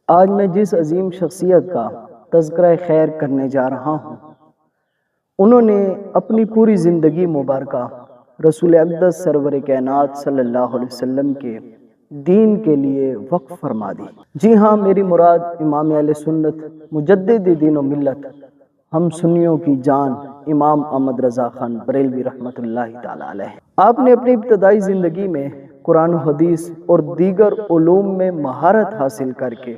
آج میں جس عظیم شخصیت کا تذکرہ خیر کرنے جا رہا ہوں، انہوں نے اپنی پوری زندگی مبارکہ رسول اقدس سرور کائنات صلی اللہ علیہ وسلم کے دین کے لیے وقف فرما دی۔ جی ہاں، میری مراد امام اہل سنت مجدد دین و ملت ہم سنیوں کی جان امام احمد رضا خان بریلوی رحمۃ اللہ تعالی علیہ۔ آپ نے اپنی ابتدائی زندگی میں قرآن و حدیث اور دیگر علوم میں مہارت حاصل کر کے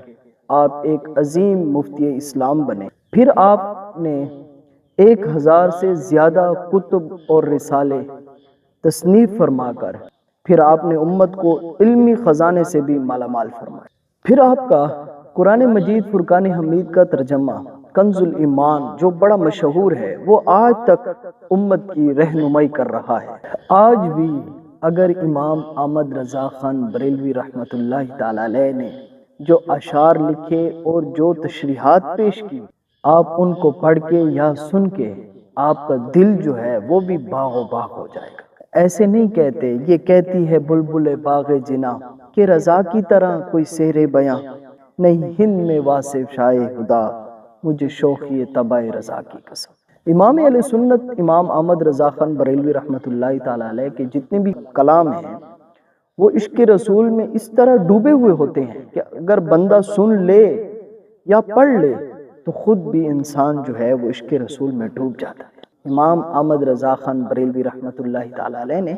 آپ ایک عظیم مفتی اسلام بنے۔ پھر آپ نے 1000 سے زیادہ کتب اور رسالے تصنیف فرما کر پھر آپ نے امت کو علمی خزانے سے بھی مالا مال فرمایا۔ پھر آپ کا قرآن مجید فرقان حمید کا ترجمہ کنز الایمان جو بڑا مشہور ہے، وہ آج تک امت کی رہنمائی کر رہا ہے۔ آج بھی اگر امام احمد رضا خان بریلوی رحمۃ اللہ تعالی علیہ نے جو اشعار لکھے اور جو تشریحات پیش کی، آپ ان کو پڑھ کے یا سن کے آپ کا دل جو ہے وہ بھی باغ و باغ ہو جائے گا۔ ایسے نہیں کہتے، یہ کہتی ہے بلبل باغ جنا کہ رضا کی طرح کوئی سیر بیاں نہیں، ہند میں واصف شائع خدا مجھے شوخی طبع رضا کی قسم۔ امام اہل سنت امام احمد رضا خان بریلوی رحمۃ اللہ تعالی علیہ کے جتنے بھی کلام ہیں وہ عشق رسول میں اس طرح ڈوبے ہوئے ہوتے ہیں کہ اگر بندہ سن لے یا پڑھ لے تو خود بھی انسان جو ہے وہ عشق رسول میں ڈوب جاتا ہے۔ امام احمد رضا خان بریلوی رحمۃ اللہ تعالی علیہ نے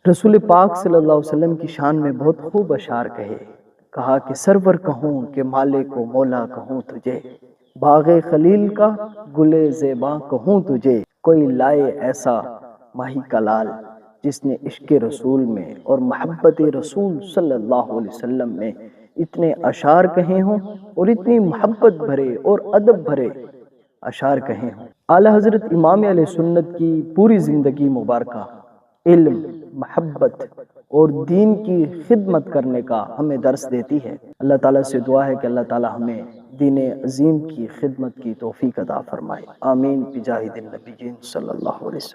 رسول پاک صلی اللہ علیہ وسلم کی شان میں بہت خوب اشعار کہا کہ سرور کہوں کہ مالک و مولا کہوں تجھے، باغ خلیل کا گلے زیباں کہوں تجھے، کوئی لائے ایسا ماہی کلال جس نے عشق رسول میں اور محبت رسول صلی اللہ علیہ وسلم میں اتنے اشعار کہے ہوں اور اتنی محبت بھرے اور ادب بھرے اشعار کہے ہوں۔ اعلیٰ حضرت امام علیہ سنت کی پوری زندگی مبارکہ علم، محبت اور دین کی خدمت کرنے کا ہمیں درس دیتی ہے۔ اللہ تعالیٰ سے دعا ہے کہ اللہ تعالیٰ ہمیں دین عظیم کی خدمت کی توفیق عطا فرمائے۔ آمین بجاہ النبی صلی اللہ علیہ وسلم۔